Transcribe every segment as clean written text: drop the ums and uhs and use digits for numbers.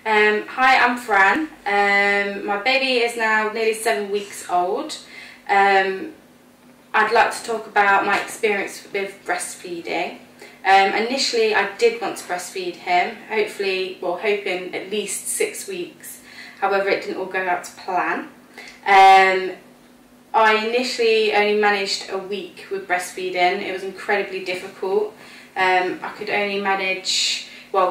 Hi, I'm Fran. My baby is now nearly 7 weeks old. I'd like to talk about my experience with breastfeeding. Initially I did want to breastfeed him, hoping at least 6 weeks. However, it didn't all go out to plan. I initially only managed a week with breastfeeding. It was incredibly difficult. I could only manage,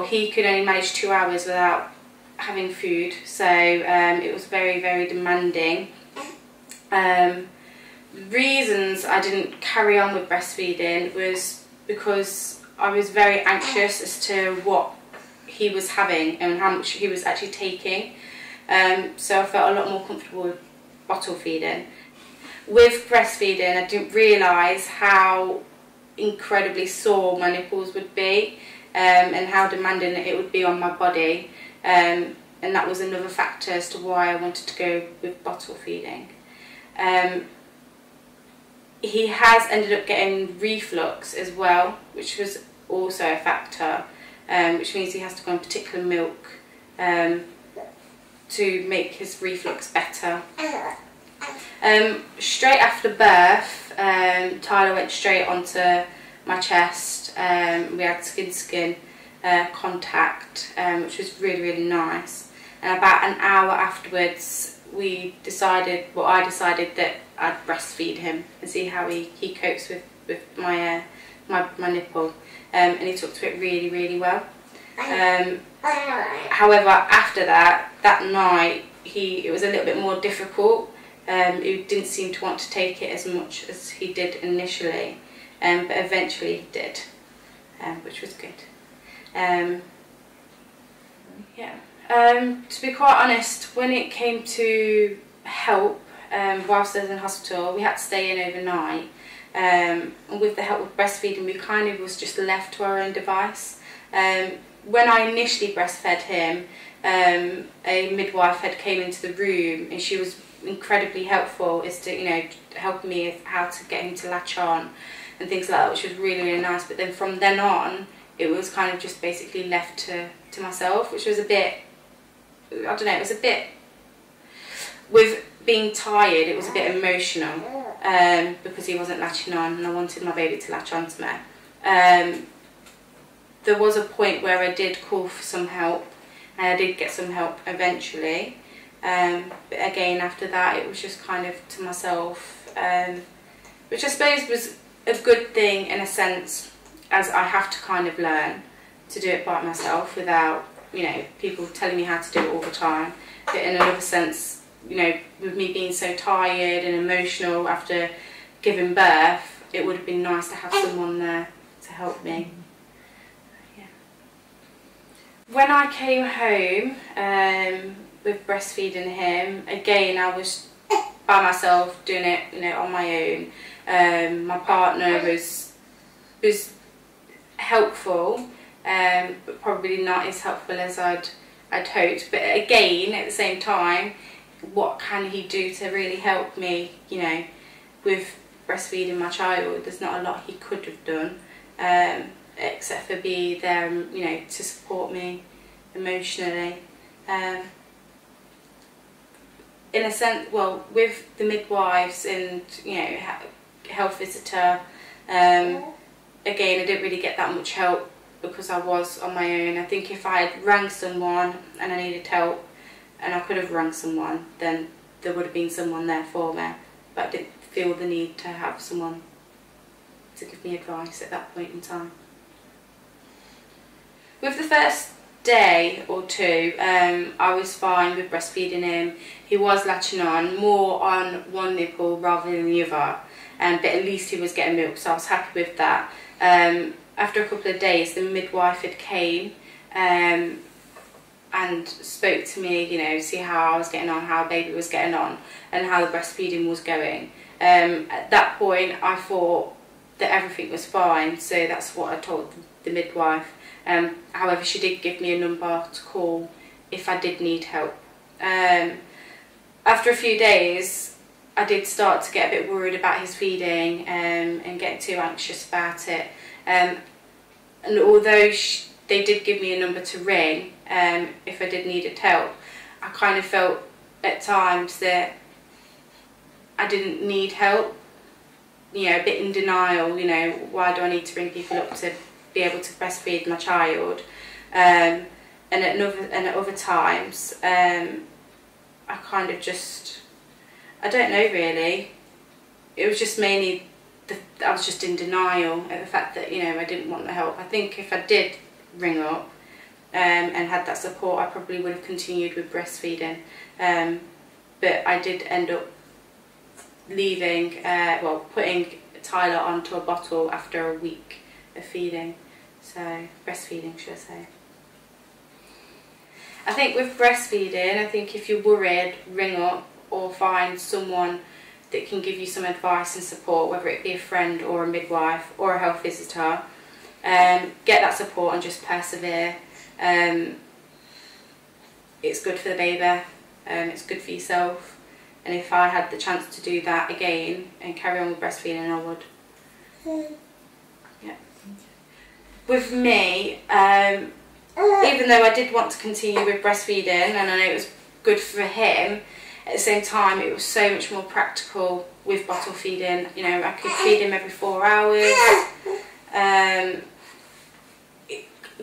he could only manage 2 hours without having food, so it was very, very demanding. Reasons I didn't carry on with breastfeeding was because I was very anxious as to what he was having and how much he was actually taking, so I felt a lot more comfortable with bottle feeding. With breastfeeding, I didn't realise how incredibly sore my nipples would be, and how demanding it would be on my body, and that was another factor as to why I wanted to go with bottle feeding. He has ended up getting reflux as well, which was also a factor, which means he has to go on particular milk to make his reflux better. Straight after birth, Tyler went straight onto my chest. We had skin-to-skin contact, which was really, really nice. And about an hour afterwards, I decided that I'd breastfeed him and see how he copes with my nipple, and he took to it really, really well. However, after that night, it was a little bit more difficult. He didn't seem to want to take it as much as he did initially, but eventually he did, which was good. To be quite honest, when it came to help whilst I was in hospital, we had to stay in overnight, and with the help of breastfeeding we kind of was just left to our own device. When I initially breastfed him, a midwife had came into the room and she was incredibly helpful as to, help me with how to get him to latch on and things like that, which was really, really nice. But then from then on, it was kind of just basically left to myself, which was a bit, I don't know, it was a bit, with being tired, it was a bit emotional, because he wasn't latching on and I wanted my baby to latch on to me. There was a point where I did call for some help, and I did get some help eventually, but again after that it was just kind of to myself, which I suppose was a good thing in a sense, as I have to kind of learn to do it by myself without, people telling me how to do it all the time. But in another sense, with me being so tired and emotional after giving birth, it would have been nice to have someone there to help me. Yeah. When I came home with breastfeeding him, again I was by myself doing it, on my own. My partner was helpful, but probably not as helpful as I'd hoped. But again, at the same time, what can he do to really help me, with breastfeeding my child? There's not a lot he could have done, except for be there, to support me emotionally. In a sense, with the midwives and, health visitor, again, I didn't really get that much help because I was on my own. I think if I had rang someone and I needed help, and I could have rang someone, then there would have been someone there for me, but I didn't feel the need to have someone to give me advice at that point in time. With the first day or two, I was fine with breastfeeding him. He was latching on, more on one nipple rather than the other, but at least he was getting milk, so I was happy with that. After a couple of days, the midwife had came and spoke to me, see how I was getting on, how baby was getting on, and how the breastfeeding was going. At that point, I thought that everything was fine, so that's what I told the midwife. However, she did give me a number to call if I did need help. After a few days, I did start to get a bit worried about his feeding, and get too anxious about it. And although they did give me a number to ring, if I did needed help. I kind of felt at times that I didn't need help, you know, a bit in denial, you know, why do I need to bring people up to be able to breastfeed my child? And at other times, I kind of just, I don't know really, it was just mainly, I was just in denial at the fact that, you know, I didn't want the help. I think if I did ring up and had that support, I probably would have continued with breastfeeding. But I did end up leaving, well, putting Tyler onto a bottle after a week of feeding. So, breastfeeding, should I say. I think with breastfeeding, I think if you're worried, ring up or find someone that can give you some advice and support, whether it be a friend or a midwife or a health visitor. Get that support and just persevere. It's good for the baby, it's good for yourself, and if I had the chance to do that again and carry on with breastfeeding, I would. Yeah. With me, even though I did want to continue with breastfeeding and I know it was good for him, at the same time it was so much more practical with bottle feeding. You know, I could feed him every 4 hours,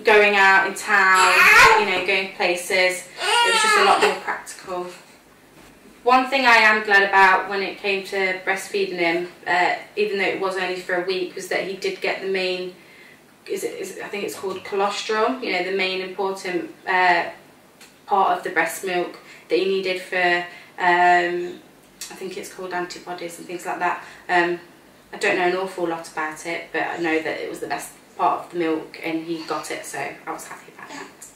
going out in town, you know, going places, it was just a lot more practical. One thing I am glad about when it came to breastfeeding him, even though it was only for a week, was that he did get the main, I think it's called colostrum, you know, the main important part of the breast milk that he needed for, I think it's called antibodies and things like that. I don't know an awful lot about it, but I know that it was the best part of the milk and he got it, so I was happy about that.